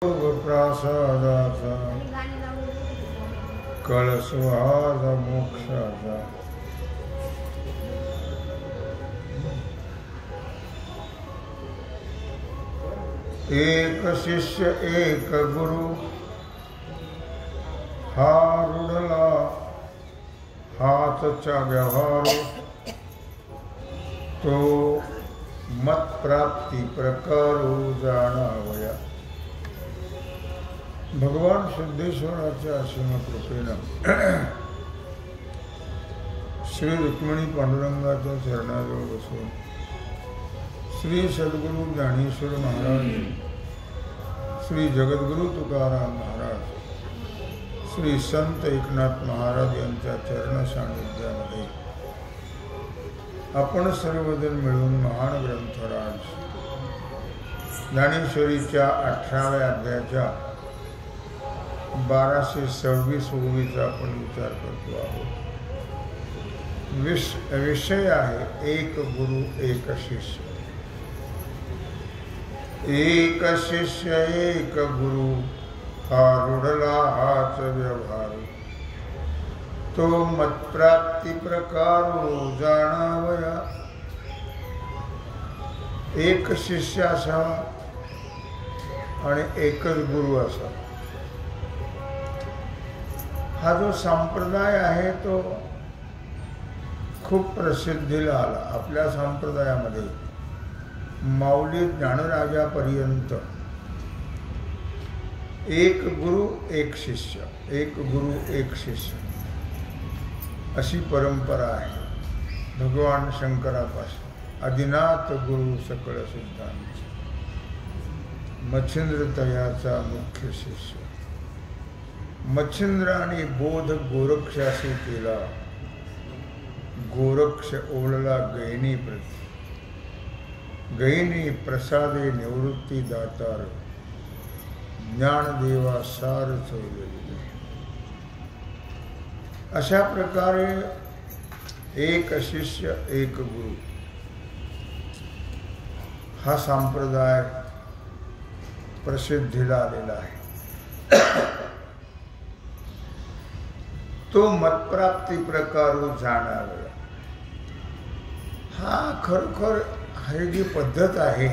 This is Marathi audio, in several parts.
प्रसादाचा कळसवाद मोक्षाचा एक शिष्य एक गुरु हा रुडला हातचा व्यवहार तो मत्प्राप्ती प्रकारो जाणावया। भगवान सिद्धेश्वराच्या असीम कृपेनं श्री रुक्मिणी पांडुरंगाच्या चरणाजवळ बसून श्री सद्गुरु ज्ञानेश्वर महाराज, श्री जगद्गुरु तुकाराम महाराज, श्री संत एकनाथ महाराज यांच्या चरण सानिध्यामध्ये आपण सर्वजण मिळून महान ग्रंथराज ज्ञानेश्वरीच्या 18व्या अध्यायाच्या 1226 ओवीचा आपण विचार करतो आहोत। विषय आहे एक गुरु एक शिष्य। एक शिष्य एक गुरु हा रुडला हाच व्यवहार तो मत्प्राप्ती प्रकारो जाणावया। एक शिष्य असावा आणि एकच गुरु असावा। हा जो संप्रदाय आहे तो खूप प्रसिद्धीला आला। आपल्या संप्रदायामध्ये माऊली ज्ञानराजापर्यंत एक गुरु एक शिष्य, एक गुरु एक शिष्य अशी परंपरा आहे। भगवान शंकरापासून आदिनाथ गुरु सकळ सिद्धांत मच्छिंद्र तयाचा मुख्य शिष्य। मच्छिंद्राने बोध गोरक्षाशी केला, गोरक्ष ओळला गैनी प्रती, गैनी प्रसादे निवृत्ती दातार ज्ञानदेवा सार चौले। अशा प्रकारे एक शिष्य एक गुरु हा संप्रदाय प्रसिद्धीला आलेला आहे। तो मतप्राप्ती प्रकारो जाणावया। हा खरोखर ही जी पद्धत आहे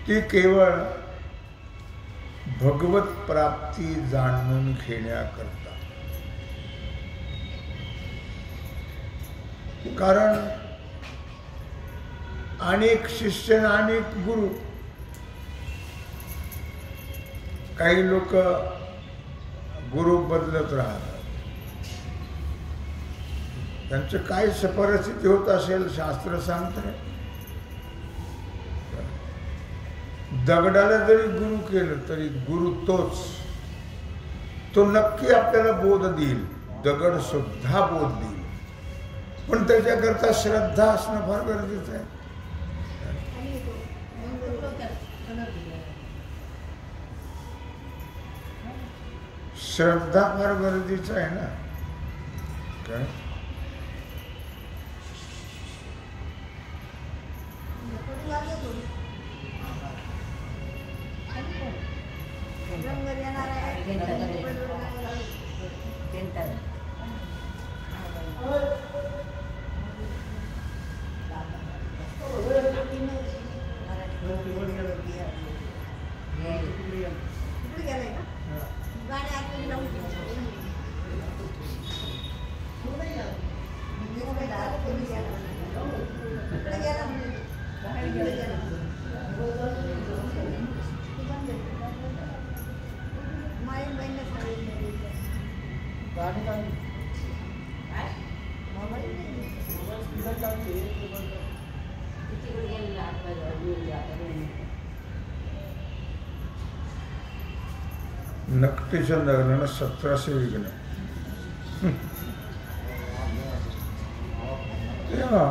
ती केवळ भगवत प्राप्ती जाणून घेण्याकरता। कारण अनेक शिष्य अनेक गुरु, काही लोक गुरु बदलत राहतात। त्यांचं काय परिस्थिती होत असेल शास्त्र सांगते। दगडाला जरी गुरु केलं तरी गुरु तोच, तो नक्की आपल्याला बोध देईल, दगड सुद्धा बोध देईल, पण त्याच्याकरता श्रद्धा असणं फार गरजेचं आहे। श्रद्धा फार गरजेचं आहे ना। काय नकटीच्या लग्नानं 1700 विघ्न। तेव्हा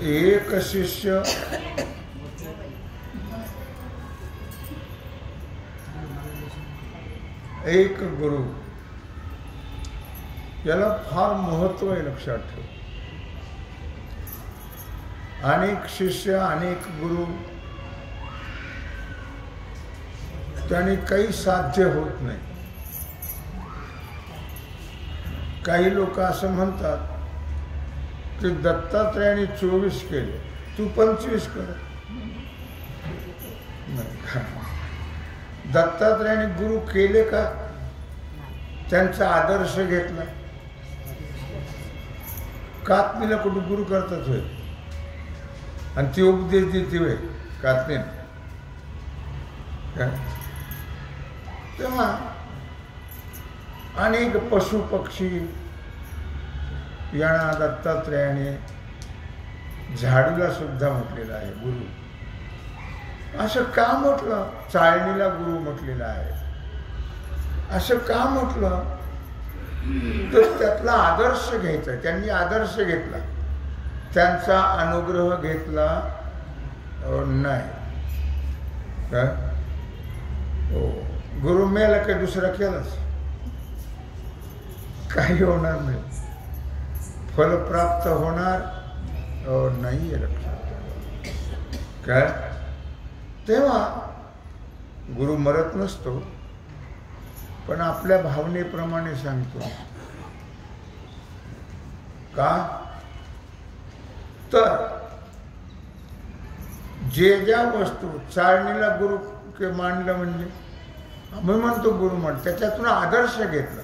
एक शिष्य एक गुरु याला फार महत्व आहे, लक्षात ठेव। अनेक शिष्य, अनेक गुरु, त्याने काही साध्य होत नाही. काही लोक असं म्हणतात की दत्तात्रयाने 24 केले, तू 25 कर. दत्तात्रयाने गुरु केले का? त्यांचा आदर्श घेतला. कात्नीला कुठे गुरु करतात होय, आणि ती उपदेश देते होय कात्नीन. तेव्हा अनेक पशु पक्षी यांना दत्तात्रयाने, झाडूला सुद्धा म्हटलेलं आहे गुरु. असं का म्हटलं? चाळणीला गुरु म्हटलेलं आहे. असं का म्हटलं? तर त्यातला आदर्श घ्यायचा. त्यांनी आदर्श घेतला, त्यांचा अनुग्रह घेतला नाही काय? हो, गुरु मेला काही दुसरा केलाच काही होणार नाही. फल प्राप्त होणार नाही आहे लक्षात काय? तेव्हा गुरु मरत नसतो, पण आपल्या भावनेप्रमाणे सांगतो. का? तर जे ज्या वस्तू चाळणीला गुरु के मांडलं म्हणजे आम्ही म्हणतो गुरु म्हण, त्याच्यातून आदर्श घेतला.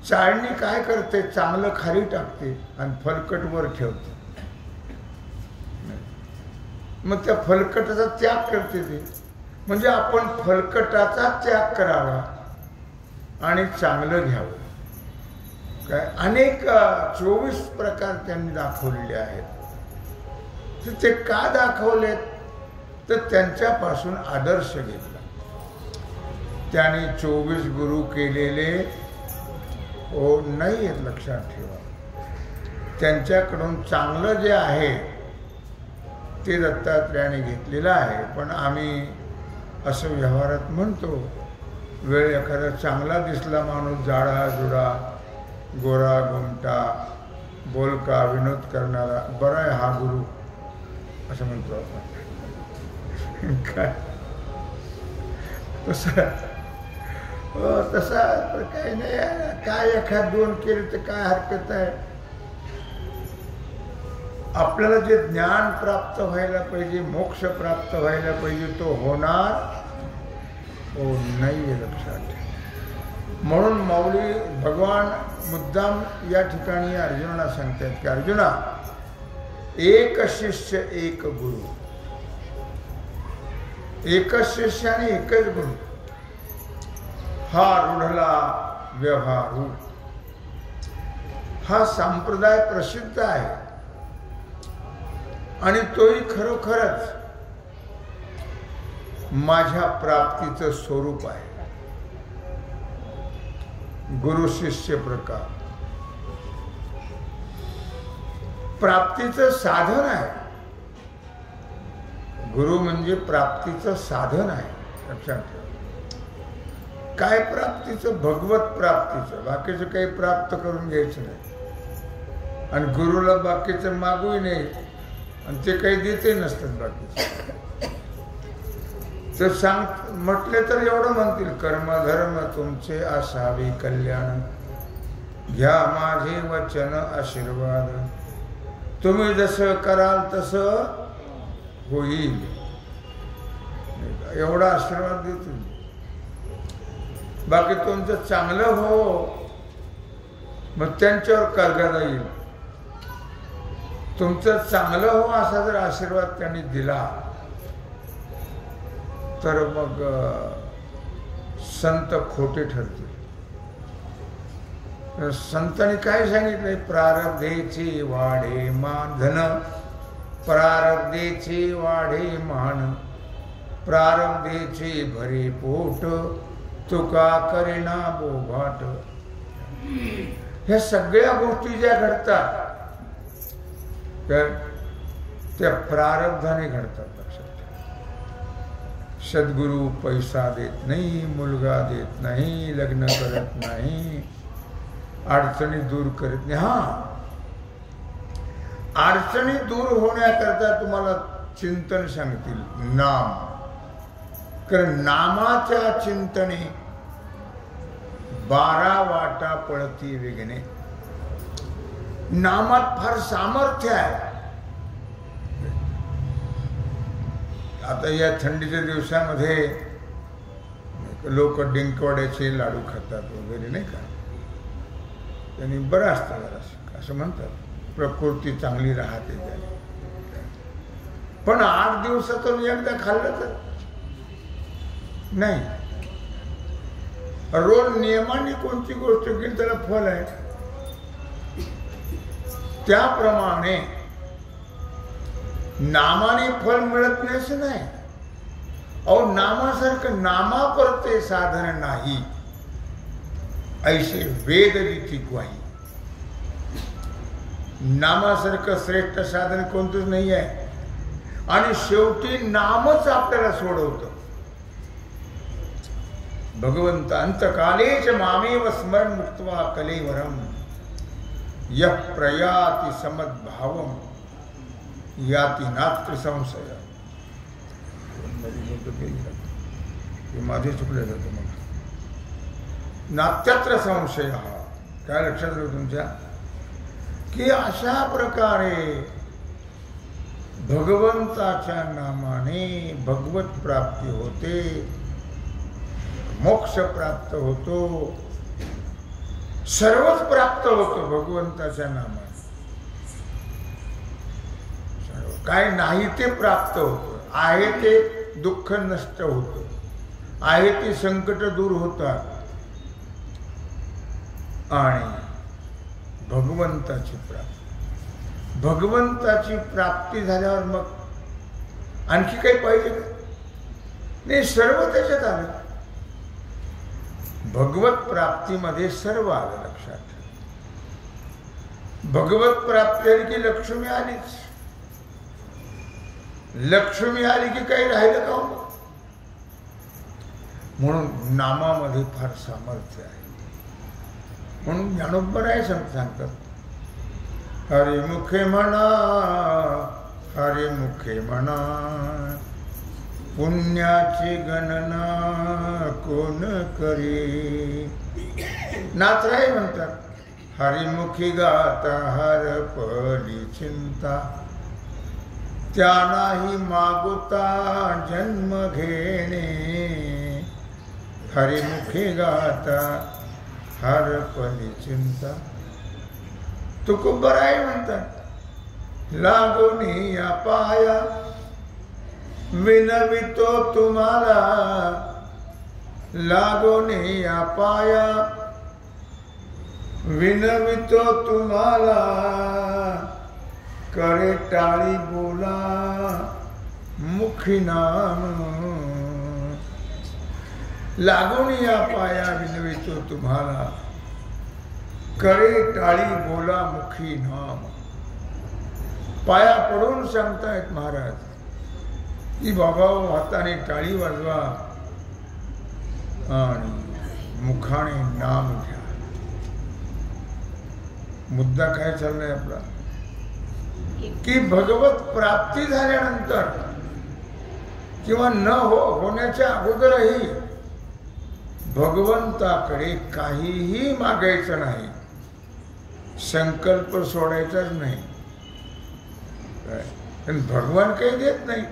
चाळणी काय करते? चांगलं खाली टाकते आणि फलकट वर ठेवते. मग त्या फलकटाचा त्याग करते ते. म्हणजे आपण फलकटाचा त्याग करावा आणि चांगलं घ्यावं काय? अनेक 24 प्रकार त्यांनी दाखवलेले आहेत. तर ते का दाखवलेत? तर त्यांच्यापासून आदर्श घेतला. त्याने 24 गुरु केलेले नाही आहेत, लक्षात ठेवा. त्यांच्याकडून चांगलं जे आहे ते दत्तात्रयाने घेतलेलं आहे. पण आम्ही असं व्यवहारात म्हणतो, वेळ एखादा चांगला दिसला माणूस, जाडा जुडा, गोरा गुमटा, बोलका, विनोद करणारा, बरा आहे हा गुरु असं म्हणतो आपण. काय तसा काही नाही. काय एखाद दोन केले तर काय हरकत आहे? आपल्याला जे ज्ञान प्राप्त व्हायला पाहिजे, मोक्ष प्राप्त व्हायला पाहिजे, तो होणार नाही आहे लक्षात. म्हणून माऊली भगवान मुद्दाम या ठिकाणी अर्जुनाला सांगतात की अर्जुना, एक शिष्य एक गुरु. एकच शिष्य आणि एकच गुरु हा रूढला व्यवहारू. हा संप्रदाय प्रसिद्ध आहे आणि तोही खरोखरच माझ्या प्राप्तीचं स्वरूप आहे. गुरु शिष्य प्रकार प्राप्तीचं साधन आहे. गुरु म्हणजे प्राप्तीचं साधन आहे लक्षात ठेवा. काय प्राप्तीचं? भगवत प्राप्तीचं. बाकीचं काही प्राप्त करून घ्यायचं नाही. आणि गुरुला बाकीचं मागूही नाही, आणि ते काही देते नसतात बाकीचं. तर सांग म्हटले तर एवढं म्हणतील, कर्मधर्म तुमचे असावे कल्याण, घ्या माझे वचन आशीर्वाद, तुम्ही जसं कराल तसं होईल. एवढा आशीर्वाद देतील. बाकी तुमचं चांगलं हो, मग त्यांच्यावर कर्गदा येईल. तुमचं चांगलं हो असा जर आशीर्वाद त्यांनी दिला तर मग संत खोटे ठरतील. संतांनी काय सांगितलंय? प्रारब्धेचे वाढे मान धन, प्रारब्धेचे वाढे मान, प्रारब्धेचे भरे पोट, तुका करेना बोभाट. ह्या सगळ्या गोष्टी ज्या घडतात त्या प्रारब्धाने घडतात. सद्गुरु पैसा देत नाही, मुलगा देत नाही, लग्न करत नाही, अडचणी दूर करत नाही. हा, अडचणी दूर होण्याकरता तुम्हाला चिंतन सांगतील नाम. कारण नामाच्या चिंतने 12 वाटा पळती वेगणे. नामात फार सामर्थ्य आहे. आता या थंडीच्या दिवसामध्ये लोक डिंकवड्याचे लाडू खातात वगैरे नाही का, त्यांनी बरं असतं जरा असं म्हणतात, प्रकृती चांगली राहते त्याने. पण 8 दिवसातून एकदा खाल्लं तर नाही. रोज नियमाने कोणती गोष्ट केली त्याला फल आहे. त्याप्रमाणे नामाने फल मिळत नाही असं नाही. अहो नामासारखं नामापरते साधन नाही ऐसे वेद रीती ग्वाही. नामासारखं श्रेष्ठ साधन कोणतंच नाही आहे. आणि शेवटी नामच आपल्याला सोडवतं. भगवंत अंतकालेच मामेव स्मरण मुक्त्वा कलेवरम यः प्रयाति समद्भावम याति नात्र संशय. माझे चुकले जातं मग नात्यत्र संशय. काय लक्षात राहू तुमच्या की अशा प्रकारे भगवंताच्या नामाने भगवत प्राप्ती होते, मोक्ष प्राप्त होतो, सर्वच प्राप्त होतो भगवंताच्या नामाने. सर्व काय नाही ते प्राप्त होतं. आहे ते दुःख नष्ट होतं, आहे ते संकट दूर होतात. आणि भगवंताची प्राप्ती, भगवंताची प्राप्ती झाल्यावर मग आणखी काही पाहिजे का नाही. सर्व त्याच्यात आलं. भगवत प्राप्तीमध्ये सर्व आलं. लक्षात ठेवा. भगवत प्राप्ती आली की लक्ष्मी आलीच. लक्ष्मी आली की काही राहिलं का हो. म्हणून नामामध्ये फार सामर्थ्य आहे. म्हणून ज्ञानोबा आहे सांगतात हरी मुखे म्हणा, हरी मुखे म्हणा, पुण्याची गणना कोण करी. नाथराय म्हणतात हरिमुखी गाता हरपली चिंता, त्या नाही मागुता जन्म घेणे. हरिमुखी गाता हरपली चिंता. तुकोबराय म्हणतात लागोनी या पाया विनवितो तुम्हाला, लागोनी या पाया विनवितो तुम्हाला, करे टाळी बोला मुखी नाम. लागून या पाया विनवितो तुम्हाला, करे टाळी बोला मुखी नाम. पाया पडून सांगतायत महाराज की बाबा हाताने टाळी वाजवा आणि मुखाने नाम घ्या. मुद्दा काय चाललाय आपला की भगवत प्राप्ती झाल्यानंतर किंवा न होण्याच्या अगोदरही भगवंताकडे काहीही मागायचं नाही, संकल्प सोडायचाच नाही. पण भगवान काही देत नाही.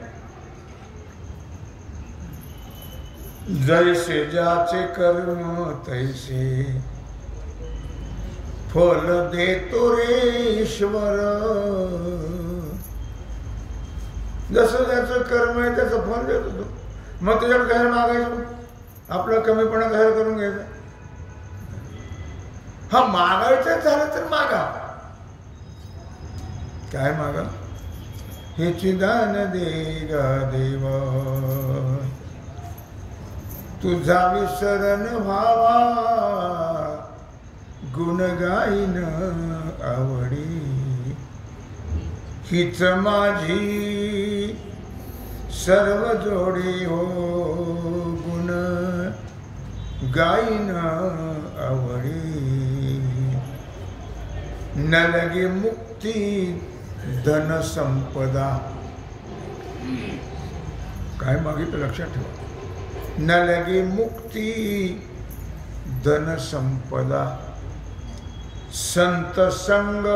जैसे ज्याचे कर्म तैसे फल देतो रे ईश्वर. जसं ज्याचं कर्म आहे त्याचं फल देतो तो. मग त्याच्याकडे काय मागायचं, आपला कमीपणा जाहीर करून घ्यायचा. हा मागायचं झालं तर मागा. काय मागा, हेची दान दे गा देवा, तुझा विसरण व्हावा, गुण गाईन आवडी. हीच माझी सर्व जोडी हो, गुण गाईन आवडी. न लगे मुक्ती धन संपदा. काय मागितलं लक्षात ठेवा. न लगे मुक्ती धन संपदा. संत संग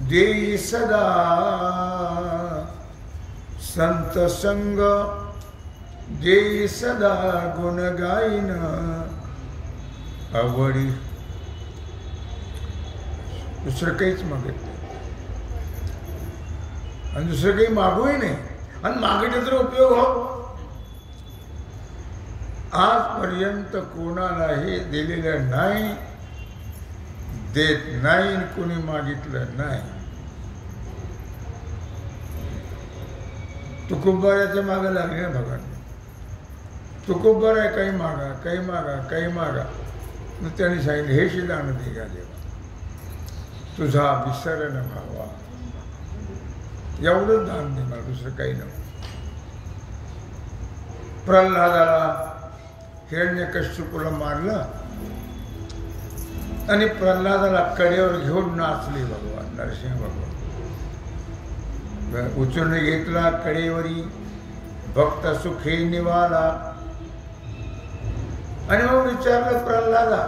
देई सदा. संत संग देई सदा. गुण गाईन आवडी. दुसरं काहीच मागत नाही आणि दुसरं काही मागूही नाही. आणि मागितलं तर उपयोग हो. आजपर्यंत कोणालाही दिलेलं नाही, देत नाही, कोणी मागितलं नाही. तुकोबाराच्या मागे लागले ना भगवान. तुकोबार आहे, काही मागा, काही मागा, काही मागा. मग त्यांनी सांगितलं हे शिलान दे का देवा, तुझा विसर न व्हावा. एवढं दान दे मला, दुसरं काही नको. प्रल्हादाला हिरण्यकश्यपूला मारलं आणि प्रल्हादाला कडेवर घेऊन नाचले भगवान नरसिंह भगवान. उचलून घेतला कडेवरी, भक्त सुखी निवाला. आणि मग विचारलं प्रल्हादा,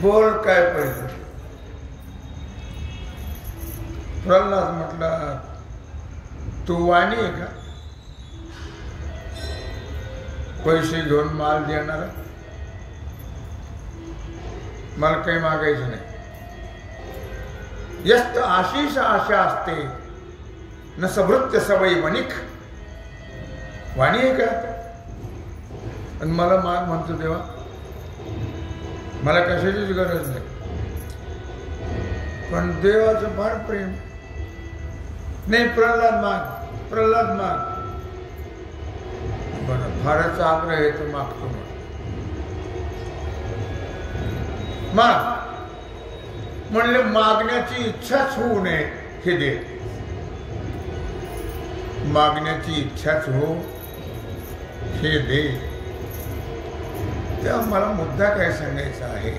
बोल काय पाहिजे. प्रल्हाद म्हटला, तू वाणी आहे का, पैसे घेऊन माल देणार. मला काही मागायचं नाही. यस्त आशीष आशा असते न सभृत्य सवयी वणिक. वाणी आहे का. आणि मला माग म्हणतो देवा, मला कशाचीच गरज नाही. पण देवाचं फार प्रेम. नाही प्रल्हाद माग, प्रल्हाद माग. बरं, फारच आग्रह आहे तर मागतो माग. म्हणले मागण्याची इच्छाच होऊ नये हे दे. मागण्याची इच्छाच हो हे दे. तेव्हा मला मुद्दा काय सांगायचा आहे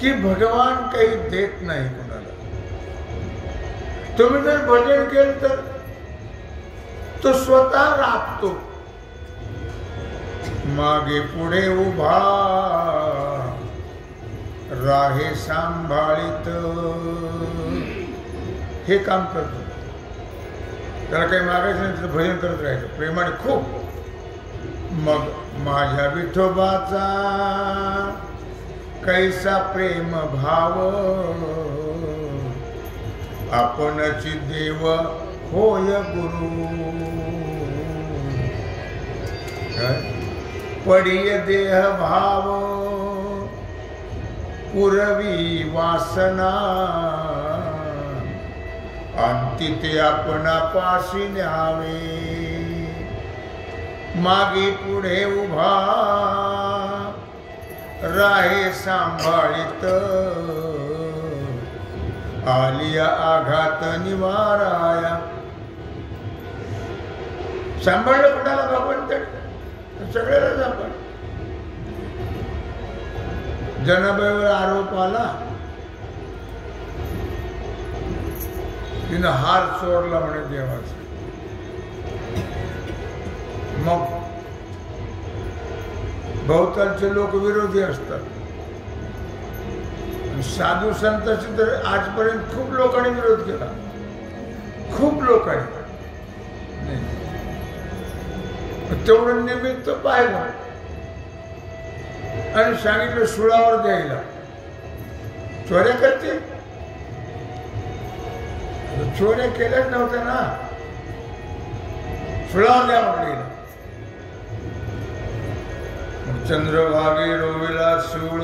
की भगवान काही देत नाही कोणाला. तुम्ही जर भजन केलं तर तो स्वतः राबतो. मागे पुढे उभा राहे सांभाळित हे काम करतो. त्याला काही मागायचं नाही, तर भजन करत राहायचं प्रेमाने खूप. मग माझ्या विठोबाचा कैसा प्रेम भाव, आपणची देव होय गुरु. पडिय देह भाव पुरवी वासना, अंती ते आपणा पाशी न्यावे. मागे पुढे उभा राहे सांभाळित, आलिया आघात निवाराया. सांभाळलं कुणाला भगवंत, सगळ्याला सांभाळ. जनाबाईवर आरोप आला, तिनं हार चोरला म्हणे देवाचा. मग बहुतांचे लोक विरोधी असतात. साधू संतांची तर आजपर्यंत खूप लोकांनी विरोध केला, खूप लोकांनी. तेवढं निमित्त पाहिलं आणि सांगितलं सुळावर द्यायला. चोऱ्या करते, चोऱ्या केल्याच नव्हत्या ना, सुळावर द्या म्हटलं. चंद्रभागी रोविला सूळ.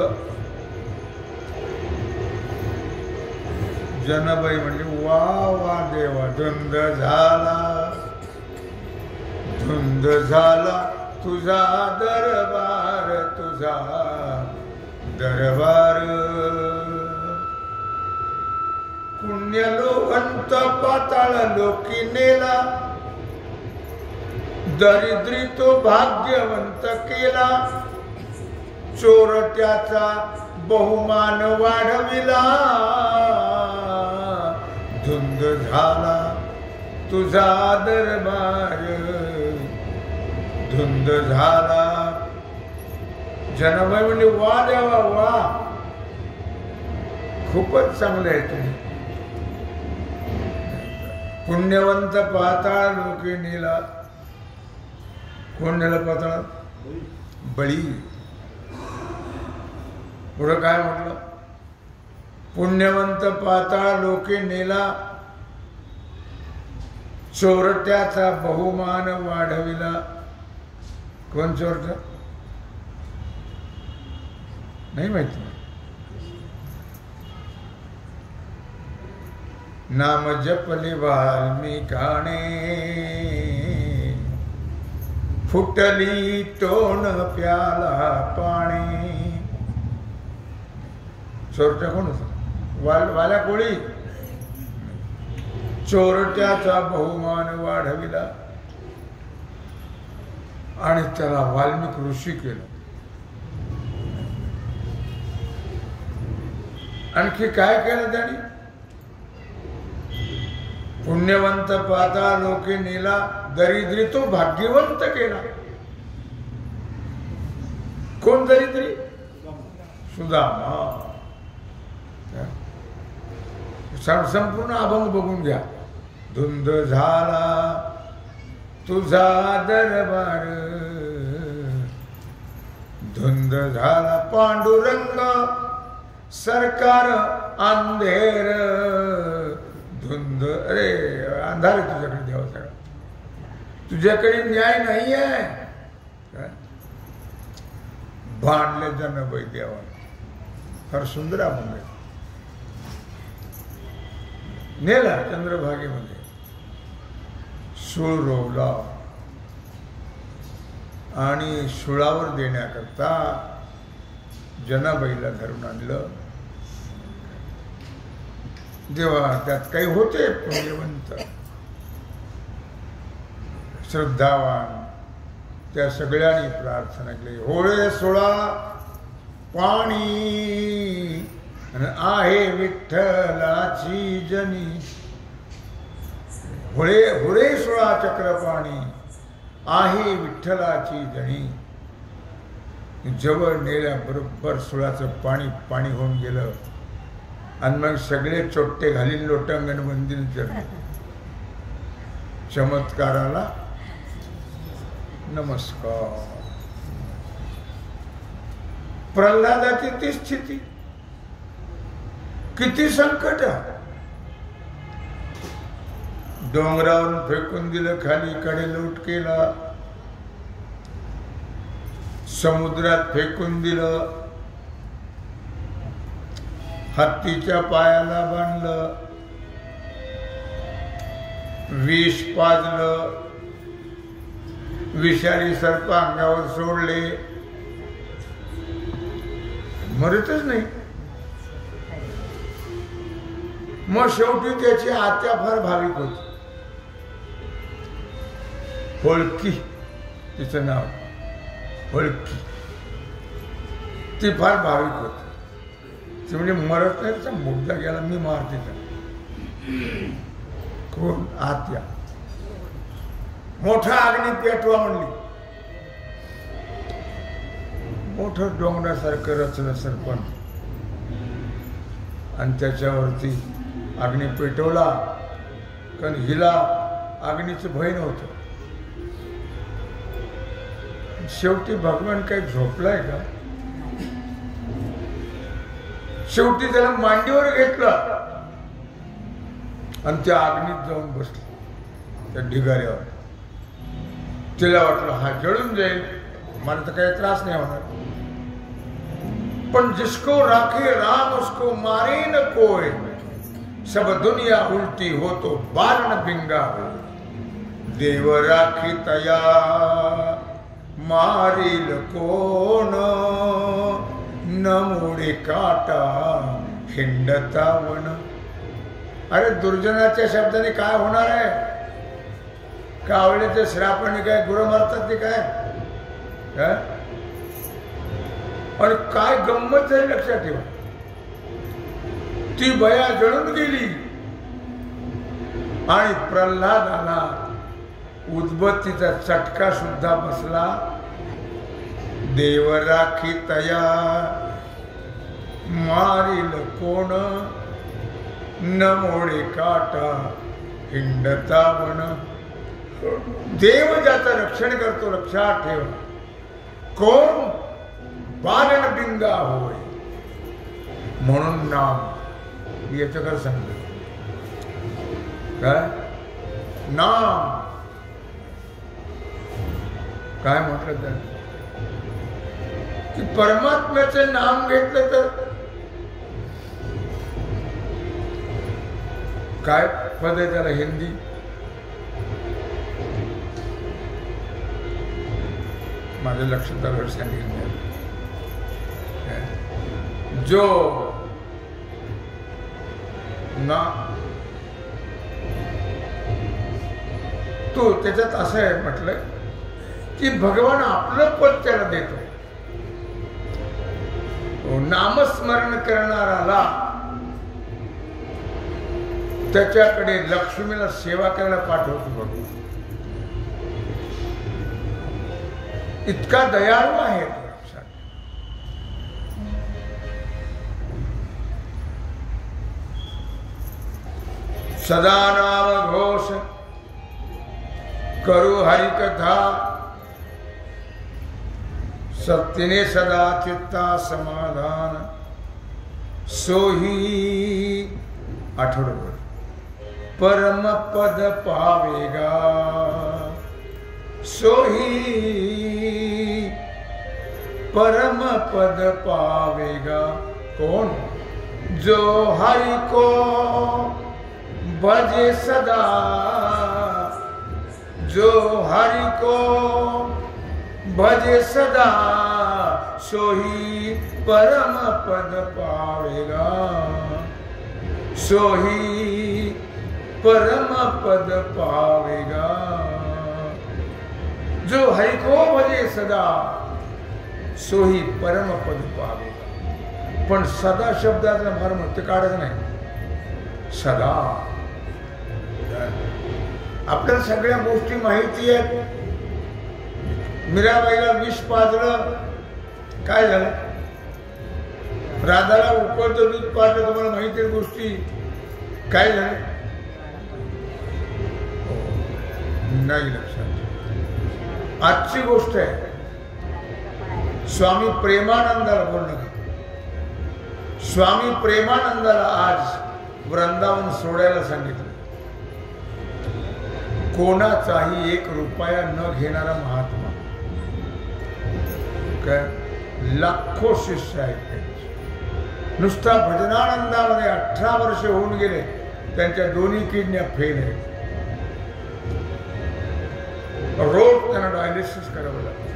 जनाबाई म्हणली वा वा देवा, धुंद झाला, धुंद झाला तुझा दरबार, तुझा दरबार. पुण्यलोभंत पाताळ लोकी नेला, दरिद्री तो भाग्यवंत केला. चोर त्याचा बहुमान वाढविला, धुंद झाला तुझा दरबार, धुंद झाला. जनाबाई म्हणजे वा देवा वा, खूपच चांगले आहे तुम्ही. पुण्यवंत पाताळ लोके नेला. कोण नेला पाताळ? बळी. पुढं काय म्हटलं? पुण्यवंत पाताळ लोके नेला, चोरट्याचा बहुमान वाढविला. कोण चोरट? नाही माहिती. नाम जपले वाल्मिकाणे, फुटली तोंड प्याला पाणी. चोरट्या कोण होता? वाल्या कोळी. चोरट्याचा बहुमान वाढविला आणि त्याला वाल्मिक ऋषी केलं. आणखी काय केलं त्यांनी? पुण्यवंत पाता लोके नेला, दरिद्री तो भाग्यवंत केला. कोण दरिद्री? सुदामा. संपूर्ण अभंग बघून घ्या. धुंद झाला तुझा दरबार, धुंद झाला पांडुरंग सरकार अंधेर, धुंद. अरे अंधार आहे तुझ्याकडे देवा सगळा, तुझ्याकडे न्याय नाही आहे. भांडले जनाबाई देवा. फार सुंदर अभंग आहे. नेला चंद्रभागेमध्ये, सूळ रोवला आणि सुळावर देण्याकरता जनाबाईला धरून आणलं. देवा त्यात काही होते पुण्यवंत श्रद्धावान, त्या सगळ्यांनी प्रार्थना केली. होळे सोळा पाणी आहे विठ्ठलाची जनी, होळे सोळा चक्र पाणी आहे विठ्ठलाची जणी. जवळ नेल्याबरोबर सोळाचं पाणी पाणी होऊन गेलं आणि मग सगळे चोट्टे घालीन लोटांगण बंदीन चढले. चमत्काराला नमस्कार. प्रल्हादाची ती स्थिती, किती संकट. डोंगरावरून फेकून दिलं खाली, कडे लोट केला, समुद्रात फेकून दिलं, हत्तीच्या पायाला बांधलं, विष पाजलं, विषारी सर्प अंगावर सोडले, मरतच नाही. मग शेवटी त्याची आत्या फार भाविक होती, होळकी तिचं नाव, होळकी. ती फार भाविक होती. ती म्हणजे मरत नाही, त्याचा मुद्दा गेला मी मारते का. कोण? आत्या. मोठा अग्नी पेटवा म्हणली. मोठं डोंगरासारखं रचलं सरपण आणि त्याच्यावरती अग्नी पेटवला. कारण हिला अग्नीचं भय नव्हतं. शेवटी भगवान काही झोपलाय का? शेवटी त्याला मांडीवर घेतलं आणि त्या अग्नीत जाऊन बसलं, त्या ढिगाऱ्यावर. तिला वाटलं हा जळून जाईल, मला तर काही त्रास नाही होणार. पण जिसको राखे राम उसको मारे न कोय, सब दुनिया उलटी हो तो बारण बिंगा हो. देव राखी तया मारील कोण, न मोडे काटा हिंडता वन. अरे दुर्जनाच्या शब्दाने काय होणार आहे? कावळ्याच्या श्रापाने काय गुरं मारतात ते काय? आणि काय गंमत आहे लक्षात ठेवा, ती बया जळून गेली आणि प्रल्हादाला उदबत्तीचा चटका सुद्धा बसला. देव राखी तया मारील कोण, न मोडे काटा हिंडता वन. देव ज्याचं रक्षण करतो लक्षात ठेवा, कोण बालन डिंगा होय. म्हणून नाम याच्याकडे सांगतो काय नाम काय म्हटलं तर की परमात्म्याचे नाम घेतलं तर काय पद आहे त्याला हिंदी, माझ्या लक्षात आलं सांगितलं, जो ना तो त्याच्यात असं आहे म्हटलं की भगवान आपलं पद त्याला देतो. नामस्मरण करणाराला त्याच्याकडे लक्ष्मीला सेवा करायला पाठवतो भगवान. इतका दयाळू आहे. सदा नाम घोष करू हरिकथा, सत्तेने सदा चित्ता समाधान. सोही आठवडभर परम पद पावेगा, सोही परम पद पावेगा. कौन? जो हरि को भजे सदा, जो हरि को भजे सदा, सोही परम पद पावेगा, सोही परम पद पावेगा. जो हरि को भजे सदा, सोही परम पद पावेगा. पण सदा शब्दाचा मर्म ते काढत नाही. सदा आपल्याला सगळ्या गोष्टी माहिती आहेत. मीराबाईला विष पाजलं, काय झालं? राधाला उकळतं दूध पाजलं, तुम्हाला माहिती आहे गोष्टी, काय झालं? नाही लक्षात. आजची गोष्ट आहे, स्वामी प्रेमानंदाला बोलणं. स्वामी प्रेमानंदाला आज वृंदावन सोडायला सांगितलं. कोणाचाही 1 रुपया न घेणारा महात्मा, काय लाखो शिष्य आहेत. नुसता भजनानंदामध्ये 18 वर्ष होऊन गेले, त्यांच्या दोन्ही किडन्या फेल आहेत. रोज त्यांना डायलिसिस करावं लागतं.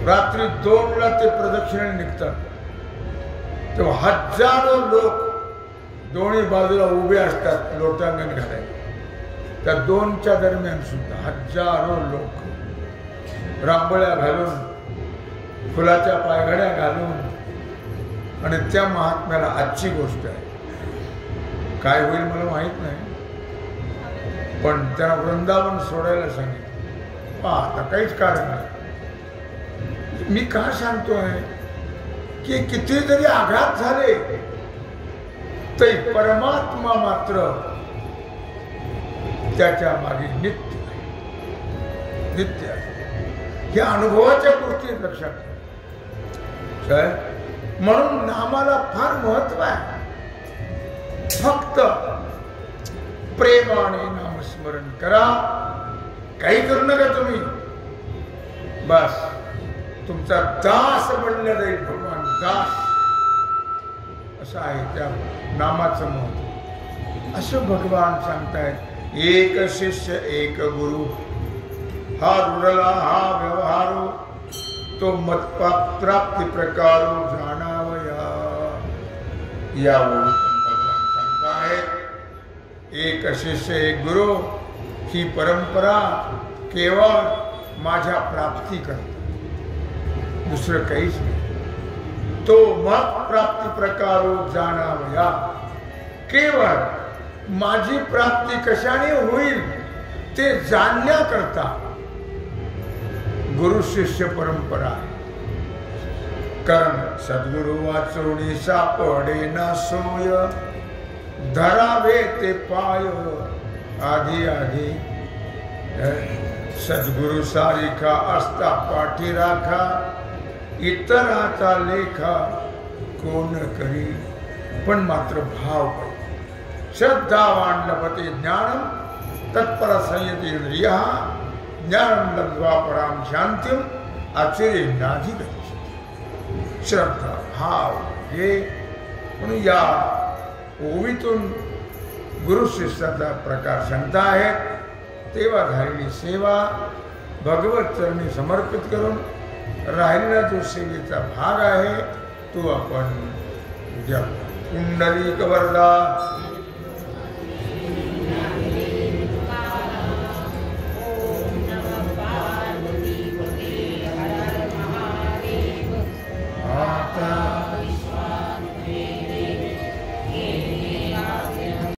रात्री 2ला ते प्रदक्षिणेने निघतात, तेव्हा हजारो लोक दोन्ही बाजूला उभे असतात लोटांगण घालायला. त्या 2च्या दरम्यान सुद्धा हजारो लोक रांगोळ्या घालून, फुलाच्या पायघड्या घालून. आणि त्या महात्म्याला आजची गोष्ट आहे, काय होईल मला माहित नाही, पण त्यांना वृंदावन सोडायला सांगितलं. आता काहीच कारण नाही. मी का सांगतोय की किती जरी आघात झाले तरी परमात्मा मात्र त्याच्या मागे नित्य नित्य आहे. ह्या अनुभवाच्या गोष्टी लक्षात ठेवा. म्हणून नामाला फार महत्व आहे. फक्त प्रेमाने नामस्मरण करा, काही करू नका तुम्ही. बस तुमचा दास बनला जाईल. भगवान दास असं आहे त्या नामाचं महत्व. असं भगवान सांगतायत. एक शिष्य एक गुरु, हा रुडला हा व्यवहारो, तो मतप्राप्ती प्रकारो जाणावया. यावरून भगवान सांगतायत एक शिष्य एक गुरु ही परंपरा केवळ माझ्या प्राप्ती करते. दुसरं काहीच नाही. तो मग प्राप्ती प्रकारो जाणावया. केवळ माझी प्राप्ती कशाने होईल ते जाणण्याकरता गुरु शिष्य परंपरा आहे. कारण सद्गुरु वाचवणी सापडे ना सोय, धरावे ते पाय आधी आधी. सद्गुरु सारिखा असता पाठी राखा, इतराचा लेखा कोण करी. पण मात्र भाव पाहिजे. श्रद्धावान लभते ज्ञानम तत्पर संयती इंद्रिया, ज्ञानम लब्ध्वा पराम शांतिम आचरे नाधिगती. श्रद्धा भाव हे म्हणून या ओवीतून गुरु शिष्याचा प्रकार सांगता आहेत. तेव्हा झालेली सेवा भगवत चरणी समर्पित करून राहिलेला जो सेवेचा भाग आहे तो आपण उद्या पुंडलिक वरदा